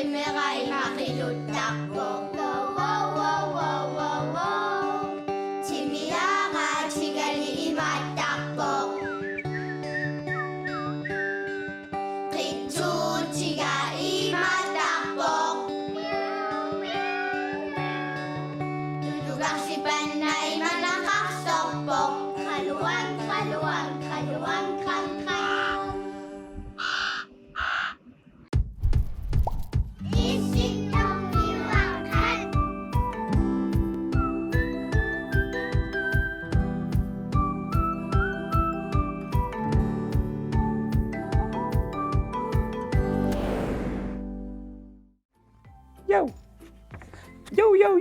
Qimerai maqiluttarpo wo Timiara tigali imattarpo Qittuutiga imattarpo Tutugarsipannai manaqarsorpo Qaluan kram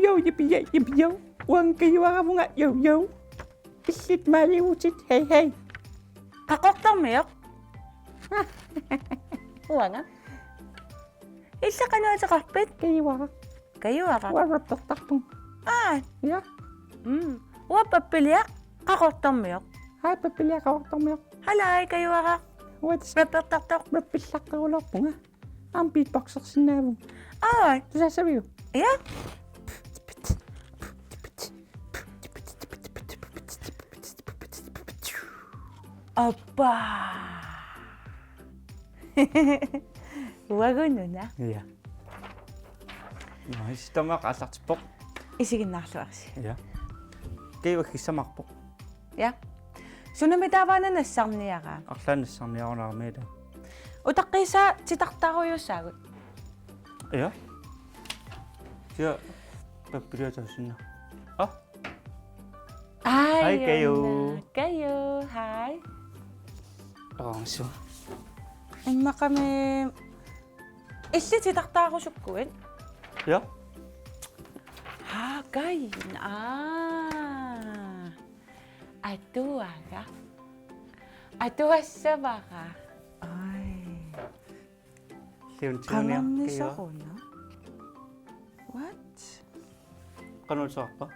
Yo, yippee yo. Huwag kayo mo nga, yo. Isit maliusit, hey. Kakoktamyok? Huwag nga. Isa ka na sa kapit. Kayo ka. Warap taktakpong. Ya. Huwag papilyak. Kakoktamyok. Hai, papilya ka mo. Halay, kayo ka. What's Raptak. rapisak ka ulo po nga. Ang beatbox sa sinabong. Sasabi ko. Yeah? Aba. Huwag na. Ja. Nou, is het dan maar als dat spok? Sige naklaks. Ja. Kayo kisamak po. Yeah? Sunamitawa na nasang niya ka. Aklan sa niya ako nakameda. Utak kaysa sitakta ko yung sagot. Ja. Ja. Papilya sa sinna. Ay, Hi, kayo. Kayo, hi. So. Ay, makami... Isit sitakta ko sukuin. Ja. Kay. Atua ka? Atua sa baka? Ay. Kamamis Kayo. ako, no? What? Kanon sa pa?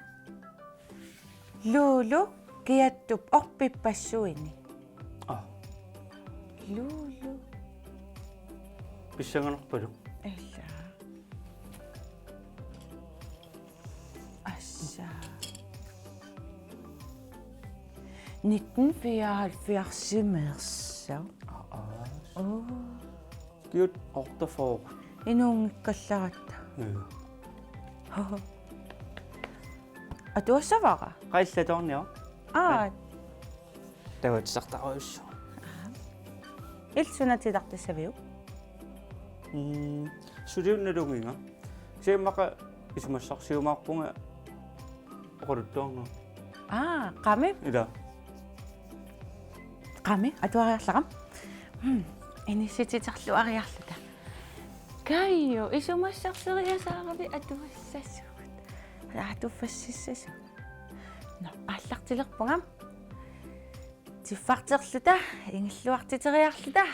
Lolo, kaya tupok pipasuin eh. Lolo. Bisa nga nakapalo. Ella. Asa. 1974. Cute. Okta for. Inong kasagat. Ja. Atua sa baka? Kaya sila doon niya? Tawad sakta ko siya. Ilsunat sitakta sa biyo? Sudiw na doon nga. Siya maka ismasak siya po nga. Ako rito nga. Kami? Ida. Kami? Atua sakam? Inisit saklo ariyaklata. Kayo, isumasak sa kaya sa kabi atua sa suot. Atua fasis sa No, alak tilak pangam. Tifaktaklata, ingluak titariyaklata.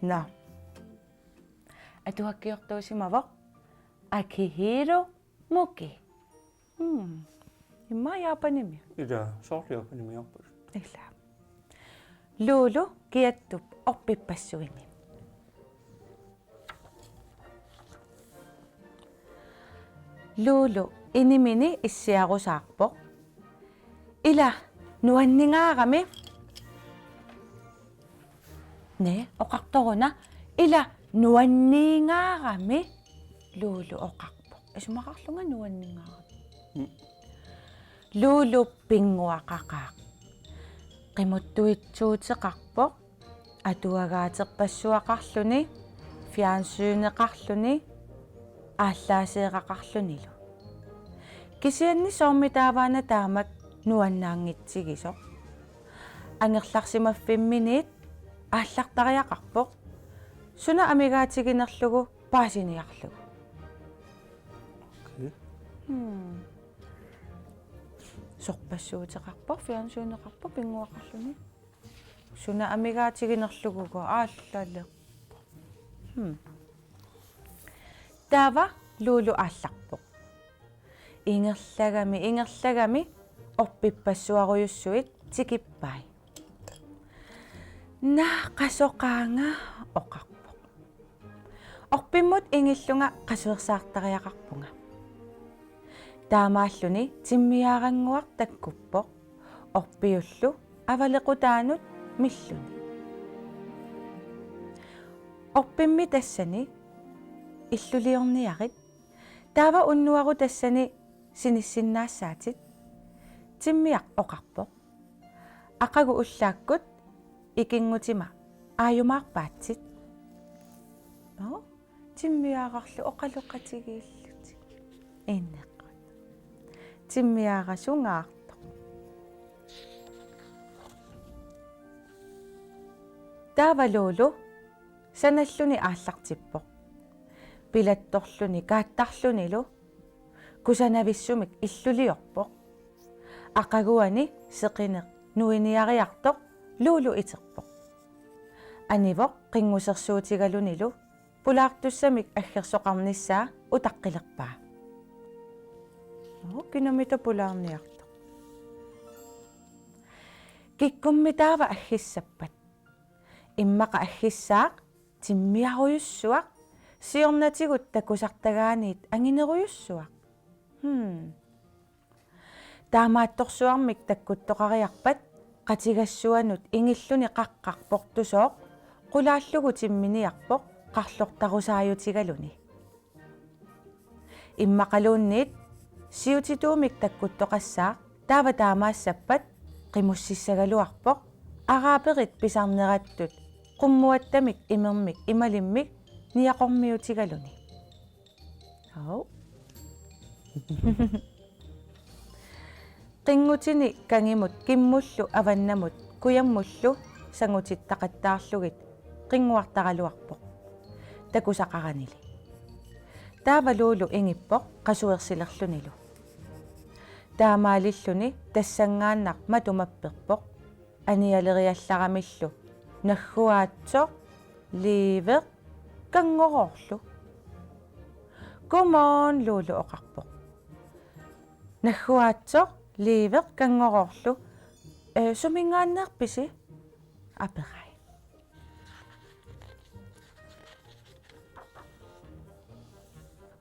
No. Atua kiyok daw si Mavok. Akihiro Moki. Imaya pa niya. Ida. Sorry ako ni Mia. Ila. Lolo, kiyatup opipasuin niya. Lolo, inimini isya ko sakpok. Ila, nuwan ni nga kami. Ne, okakto ko na. Ila, nuwan ni nga kami. Lolo, okakpok. Sumakaklo nga nuwan ni nga kami. Lolo, pingwa kakak. Kimutuitsuut sa kakpok. Atuagatak paswa kaklo ni. Fiansu na kaklo ni. Alasi kakaklo nilo. Kisiyan ni somitawa na tamat nuwan nangit sigisok. Angaklak si ma 5 minute, alak ta kaya kakpok. Suna amigat sige naklugo, pasi ni yaklugo. Okay. Sok paso sa kakpok, fianso na kakpok, pingwa kaklo ni. Suna amigat sige naklugo ko, alak. Tava, lolo alakpok. Ingerlagami, oppipaso ako yung suit, sikipay. Nakasoka nga, okakpok. орпиммут ингиллунга qasuersaartariaqarpunga таамааллуни тиммиаарангуар таккуппо орпиуллу авалеқутаанут миллуни орпимми тассани иллулиорниарит таава уннуару тассани синиссиннаассаатит тиммиақ оқарпо ақагу уллааккут икингутима ааюмаарпаатсит тиммиаарарлу оқалоқатигииллути иннеққат тиммиаарасунгаарто таавалуулу саналлуни ааллартиппо пилатторлуни кааттарлунилу кусанависсумик иллулиорпо ақагуани сеқинеқ нуиниариарто луулу итерпо анивоқ қингусерсуутигалунилу пулаартуссамик аггерсоқарниссаа утаққилерпаа киномита пулаарниарто киккуммитаава аггиссаппат иммақа аггиссаақ тиммиаруйуссуақ сиорнатигут такусартагаанит ангинеруйуссуақ таамаатторсуармик таккуттоқариарпат qatigassuanut ingilluni qaqqarportusooq qulaallugu timminiarpoq qarlortarusaayutigaluni иммақалуунниит сиутитуумик таккуттоқассаа таава таамаассаппат қимуссиссагалуарпоқ арааперит писарнераттут қуммуаттамик имермик ималиммик ниақормиутигалуни ау qinngutini kangimut kimmullu avannamut kuyamullu sangutittaqattaarlugit qinguartaraluarpoq takusaqaranili taavaluulu ingippoq qasuersilerlunilu taamaalilluni tassangaannaq matumapperpoq anialeriallaramillu nagguaatsoq liiveq kangororlu godmorgen luulu oqarpoq nagguaatsoq liiveq kangororlu sumingaanneerpisi aperai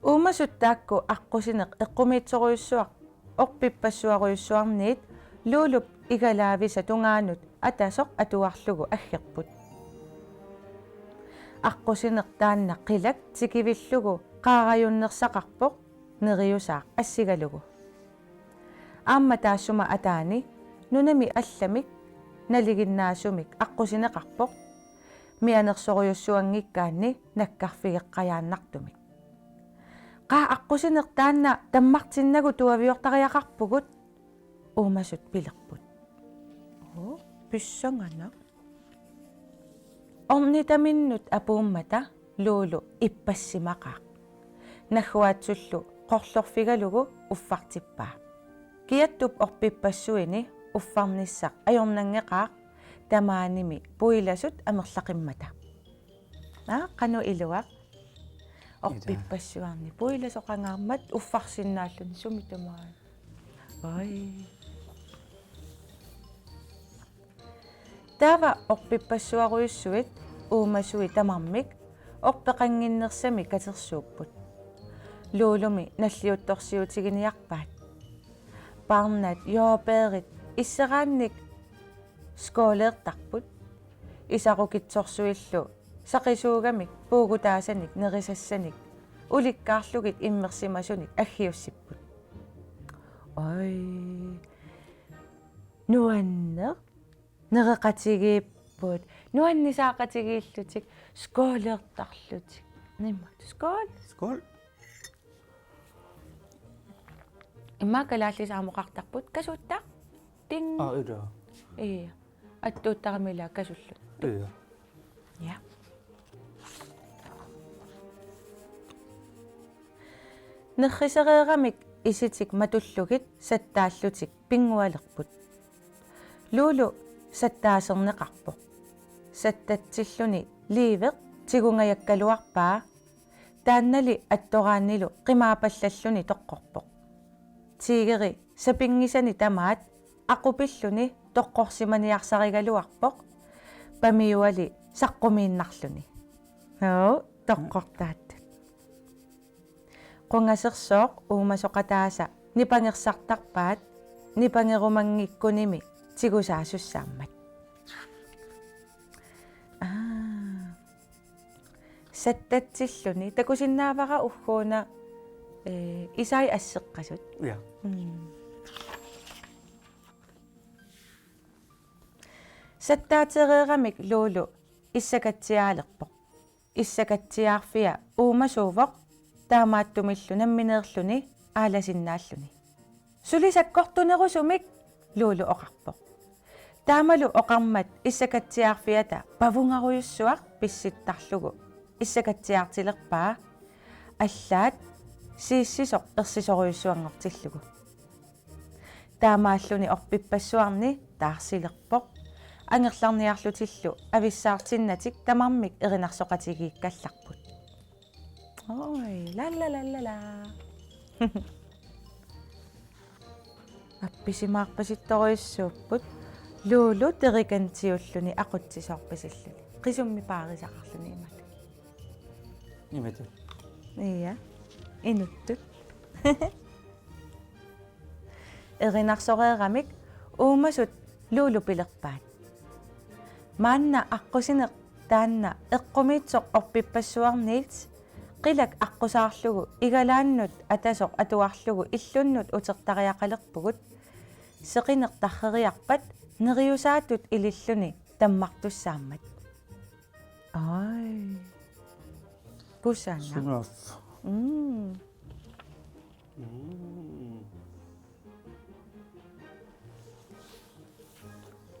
uumasuttaakku аққусинеқ эққумиитсоруйуссуақ орпиппассуаруйуссуарниит луулуп игалаависа тунгаанут атасоқ атуарлугу аггерпут аққусинеқ таанна қилак тикивиллугу қаараюннерсақарпоқ нериусаақ ассигалугу аама таассума атаани нунами алламик налигиннаасумик аққусинеқарпоқ мианерсоруйуссуангиккаанни наккарфигеққаяаннартумик қаа аққусинеқ таанна таммартиннагу туавиортариақарпугут уумасут пилерпут писсангана орнитаминнут апууммата луулу иппассимақаа наггуаатсуллу qoрлорфигалугу уффартиппаа киаттуп орпиппассуини уффарниссақ ajornangeqaaq тамааними пуиласут амерлақиммата кану илуақ орпиппассуарни пуиласоқангаармат уффарсиннааллуни сумитамаа ай тава орпиппассуаруйуссуит уумасуи тамармик орпеқангиннерсами катерсууппут луулуми наллиутторсиутигиниарпаат парнат ёоперит иссераанник сколеертарпут исарукитсорсуиллу сақисуугамик пуугутаасаник нерисассаник уликкаарлугит иммерсимасуник аггиуссиппут ой нуаннер нереқатигииппут нуаннисаақатигииллутик сколеертарлутик нимма скол иммакалааллисаамоқартарпут касуттаа тин ида аттууттарамила касуллу я неррисереерамик иситик матуллугит саттааллутик пингуалерпут луулу саттаасернеқарпоқ саттатсиллуни ливеқ тигунгаяккалуарпаа тааннали атторааннилу қимаапаллаллуни тоққорпоқ тигери сапингисани тамаат ақупиллуни тоққорсиманиарсаригалуарпоқ памиуали саққумииннарлуни тоққортаат qungasersoq uumasoqataasa nipangersartarpaat nipangerumangikkunimi tigusaasussaamat sattatsilluni takusinnaavara ugguuna isai asseqqasut Ja. sattaatereeramik luulu issakatsiaalerpoq issakatsiaarfia uumasuuvoq taamaattumillu nammineerluni aalasinnaalлuni sulisakkortunerusumik luulu oqarpoq taamalu oqarmat issakatsiaarfiata pavungaruyussuaq pissittarlugu issakatsiaartilerpaa аллаат сииссисоқ ерсисоруйуссуангортиллугу таамааллуни орпиппассуарни таарсилерпоқ ангерларниарлутиллу ависсаартиннатик тамармик эринарсоқатигииккалларпут ой лалалалала апписимаарпаситторуйуссууппут луулу терикантиуллуни ақутсисоорпасиллуни қисумми паарисақарлуни имат Името. Iya, inuttut. Erinarsoreeramik uumasut luulupilerpaat. Maanna aqqusine taanna eqqumiitsoq orpippassuarniit qilak aqqusaarlugu igalaannut atasoq atuarlugu illunnut utertariaqalerpugut seqinertarreriarpat neriusaatut ililluni tammartussaammat. Ai. Pusana. Sunaf.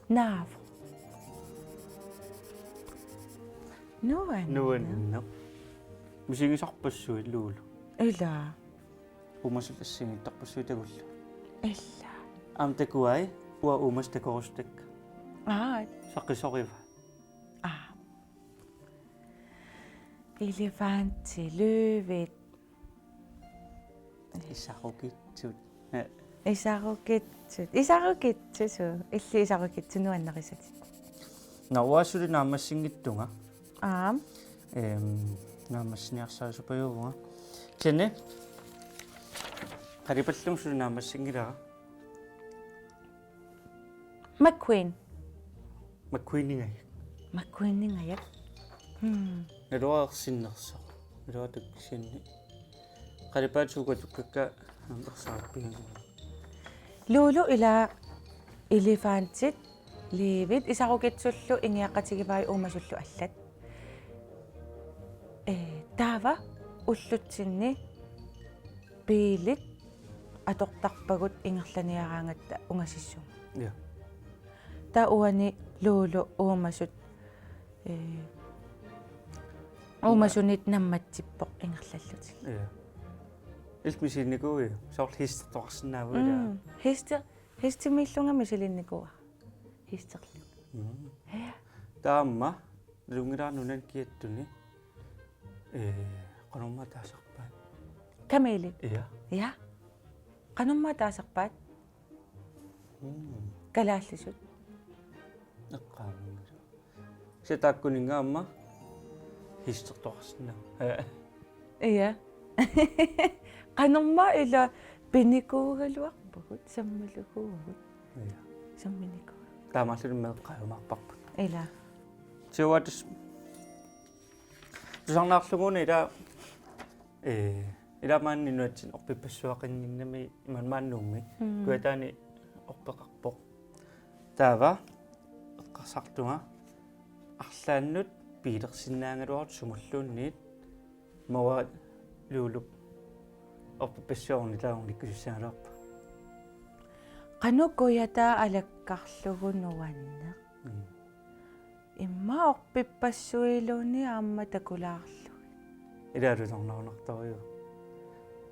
Nav. Nuan. Nuan. Misigisarpassuit luulu. Ila. Umasulassingittarpassuitagullu. Illa. Amtakuai ua umastakorustak. Saqisoriva. Elefanti, løvet. Isarukitsut. Isarukitsut. Isarukitsusu. Illi isarukitsu nuannarisatit. Nawasuli naamassingittunga. Aam. Naamassiniarsaasupajuuga. Tenne. Qaripallum suli naamassingilaa. McQueen. McQueeningay. McQueeningayat. Naluarsinnerso. Naluataksianni. Qaripaatsuuga tukkakka ampersaarpiga. Luulu ila elefantit liivit isarukitsullu ingiaqqatigivai uumasullu allat. Taava ullutsinni piilit atortarpagut ingerlaniaraangatta ungasissuga. Ja. Ta uani luulu uumasut uumasunit nammatsippoq ingerlallutik. Ja. Ilmisiinnikuuja. Soorl histertorsinaavuila. Histimillungami silinnikua. Histerlu. Ja. Taamma lungilaanunan kiattuni. Qanumma taasarpaat. Kameli. Ja. Ja. Qanumma taasarpaat. Kalaallisut. Eqqaammilu. Sitaakkuningaamma histertorsinaa. Ja. Qanumma ila pinikuugaluarpugut sammalukuugut. Ja. Samminiku. Taamaallu meeqqaajumaarparput. Ila. Siuatus tusarnaarluguni ila maanninuatsin orpipassuaqinninnami imanmaannuummi kuataani orpeqarpoq taava eqqarsartunga арлааннут пилерсиннаангалуарут сумуллуунниит мава луулуп орпипассуарни таагорниккусаалаарпа Qanukuyata alakkarlugunuanne. Imma orpippassuiluuni aamma takulaarlu. илаалусарнарунартариу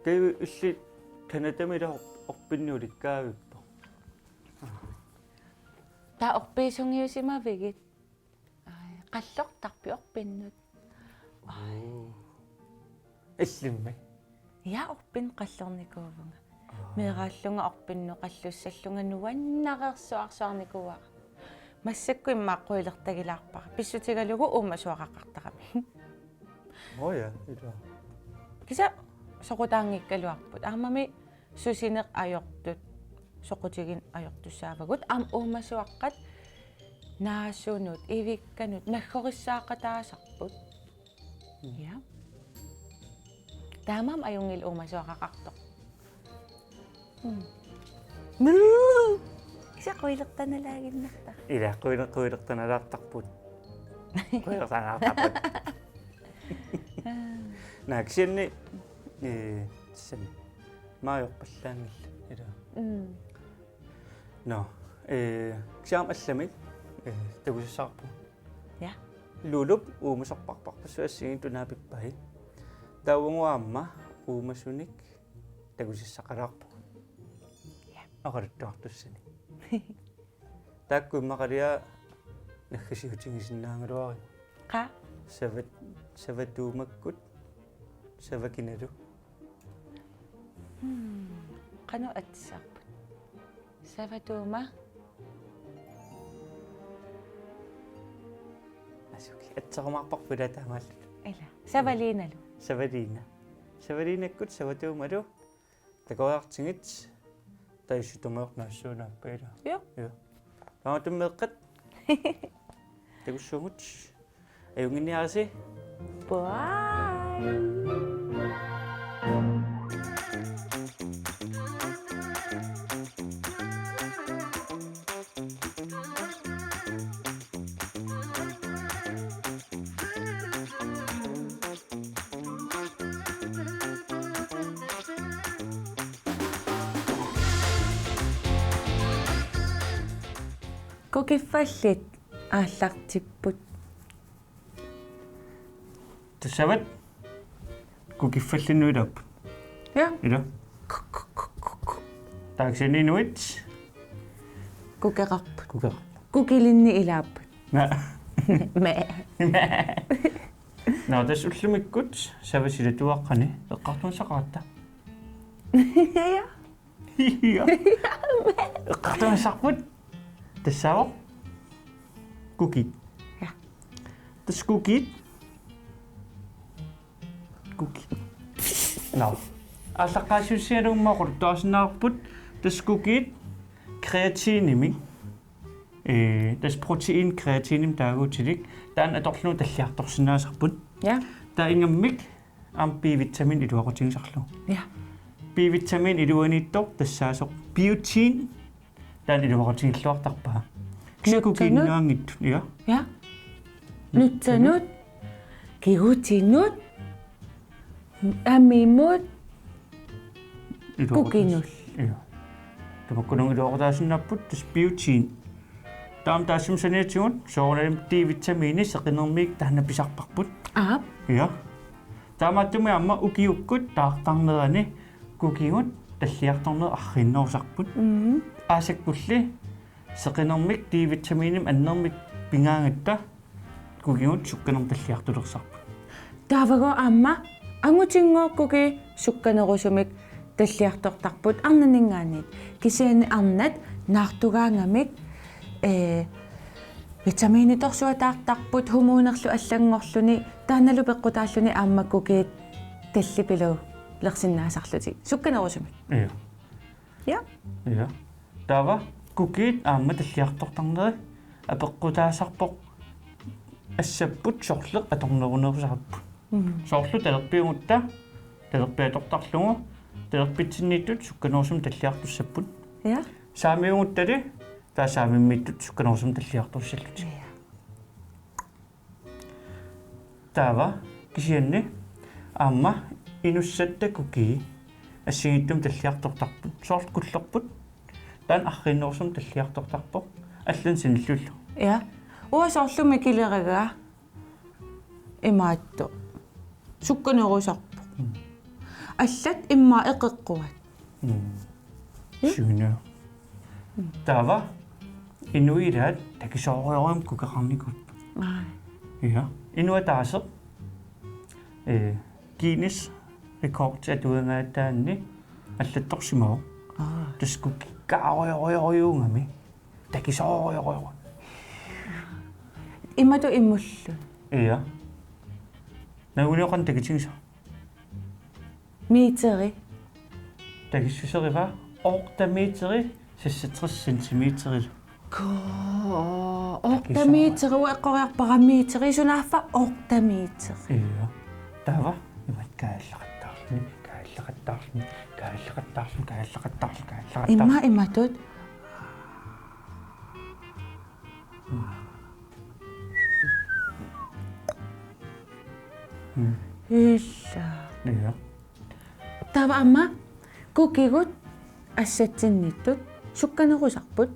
кэви илли канатамила орпинниуликкаавиппо Ta orpiisungiusimavigit. Qallortarpi orpinnut. иллимми Ja orpin qallornikuuvunga. Meeraallunga orpinnu qallussallunga nuannaqersuarsuarnikuuaq. Massakku immaaqquilertagilaarpara. Pissutigalugu uumasuaqaqqartarami. оя ила Kisa soqutaangikkaluarput aamami susineq ajortut soqutigin ajortussaavagut uumasuaqqat naassunut ivikkanut naggorissaaqataasarput ja taamam ajungil uumasuaqaqartoq Isaquilertanalaaginnerta. Ila quilertanalaartarput. Quilertanalaartarput. Naaksianni tissanni maajorpallaangilla ila. No, ksiam allamik tagusissarpu. Ja. Lulup uumasarparparpassu assingin tunaapippai. Tauunguamma uumasunik tagusissaqalaarpu. Ja. Aqarittuartussani. Taakkuimmaqalia naggasiutigisinnaangaluari. Qa Savatuumakkut savakinalu. qanu atsarput. Savatuuma Asuki atsarumarparpula taamaallut. ila savaliinalu. Savaliinakkut savatuumalu takoriartingit taissutumeornaassuunaappaila. Jo. Ja. Taamatummeeqqat tagussuungut ajunginniarisi Bye. Kokifallit ааллартиппут тассават кукиффаллинуилаап ja ила тааксининуит kukerarput кукер kukilinni ilaapпут на ме на тас уллумиккут савасилатуаққани эққартунсақаратта ja эққартунсақпут тассаавоқ кукит ja тас кукит no аллаққаасуссиалууммақут таасинаарпут тас кукит креатиними тас протеин креатиним таагуутилик таан аторлуну таллиарторсинаасарпут ja таа ингаммик ам B-витамин илуақутингисарлу ja B-витамин илуаниттор тассаасоқ биотин таан илуақутингиллуартарпаа кукиннаангит я ja nutsanut kigutinut amimut кукинул я тамаккунун илуақутаасиннаппут тас биотин таам таассумсаниатсигут соорналим D-витамини сеқинермик таана писарпарпут aap ja таамааттуми амма укиуккут таартарнерани кукигут таллиарторнер арриннерусарпут аасаккулли сеқинермик D-витаминим аннермик пингаангатта кукигут сукканер таллиартулерсарпут тааваго амма ангутингооккуги сукканерусумик таллиартортарпут арнанингаанит кисиани арнат наартугаангамик витаминиторсуатаартарпут хумуунерлу аллангорлуни тааналу пеққутааллуни ааммаккуги таллипилу лерсиннаасарлути сукканерусумик ja ja ja тава кукит аама таллиартортарнери апеққутаасарпоқ ассаппут сорлеқ аторнерунерусарпут соорлу талерпиугутта талерпиатортарлугу талерпитсиннииттут сукканерусум таллиартуссаппут ja саамиугуттали таасаамиммиттут сукканерусум таллиартуссаллути тава кисианни аама инуссатта куки ассигиттум таллиартортарпут соорл куллерпут таан арриннерусум таллиартортарпоқ аллан синиллуллу ja уасоорлуми килерагаа имаатто сукканерусарпо аллат имма эқеққуат сюна тава инуират такисоориорим кукеқарникут ja инуатаасеқ Guinness rekord атуангаатаанни аллатторсимаа таскуки каариориориунгами такисоориорио имату иммуллу ja нагулиоқан такитингса Meteri. Takissuseriva ortameteri 60 centimeter. Ortameteri ueqqoriarparameteri sunaffa ortameteri. Iya. Tava imat kaallaqattaarluni. Imma imatut. Illa. Iya. Tava amma kukigut ассатсинниттут сукканерусарпут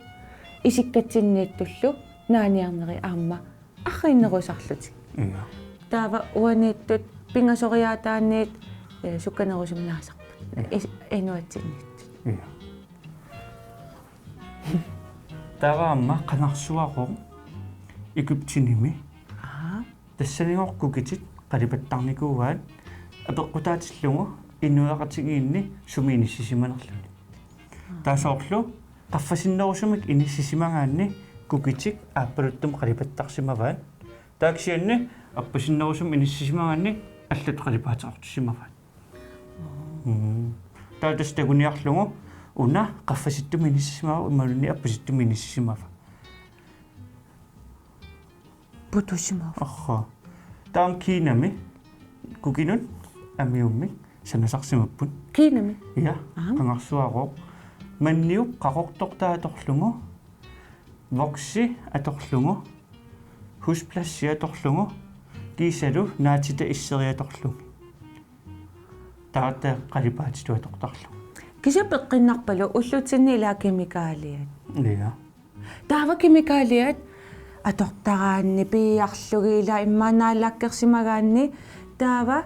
исиккатсиннииттуллу нааниарнери аама арриннерусарлутик Iya. таава уанииттут пингасориаатааниит сукканерусимнаасарпут энуатсинниит Iya. Tava amma qanarsuaqo ikuptinimi. Тассанигоркукитит qalipattarnikuugaat апеққутаатиллугу инуақатигиинни сумииниссисиманерлуни. Таасоорлу qaffasinnерусумик иниссисимагаанни кукитик ааппалуттум қалипаттарсимаваат тааксианни аппасиннерусум иниссисимагаанни аллат қалипаатеқартуссимаваат. таатас тагуниарлугу уна qaffasittum иниссисимава ималуни аппаситтум иниссисимава. путусимав Арра. Таам кинами кукинут амиумми санасарсимаппут. кинами Ja, qangarsuaqoq. Manniup qaqortortaatorlungu. Voksi atorlungu. Husplassi atorlungu. Kiisalu naatita isseriatorlungi. Taata qalipaatitu atortarlu. кисапеққиннарпалу уллутинни илаа кемикалиат Ja. таава кемикалиат атортараанни пиарлугиила иммаанааллааккерсимагаанни таава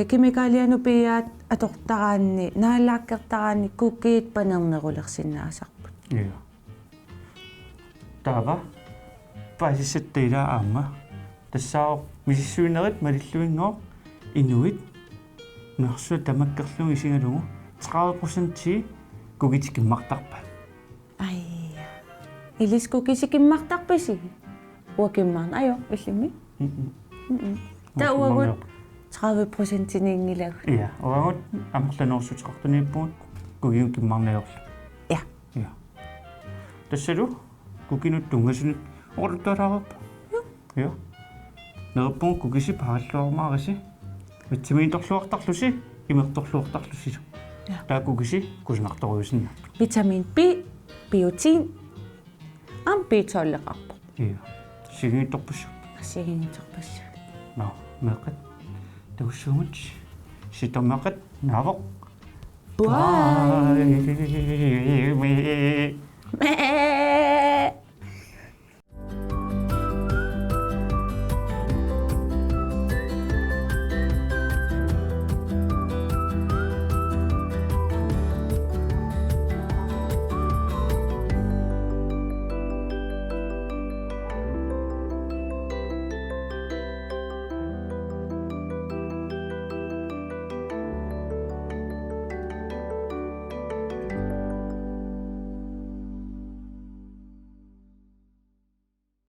кемикалиану пиаат атортараанни нааллааккертараанни кукиит панернерулерсиннаасарпут Ja. Tava paisissattila aamma. Tassao misissuinerit malilluinngoo inuit nersu tamakkerlungi singalugu 30% kugitikimmartarpa. айя илиску кисикиммартарписи уакиммаарна аё иллими тауагут 30%-нингилагу Ja, orangut ammerlanorsuteqartuniippugut kugiun kimmarnayorlu. Ja. Ja. Tassalu kuginut tungasunut orluttaalaarappu. Ja. Nerpun kugisi paalluarmaarisi vitamintorluartarlusi imertorluartarlusi. Ja. Taa kugisi kusunartoruusinna. витамин B биотин ам B12-еқарпо Ja. Sigiittorpussu. ассигинитерпасса No, meqat tuussuumut sitormeqat naavoq. Bye. Bye. Mæ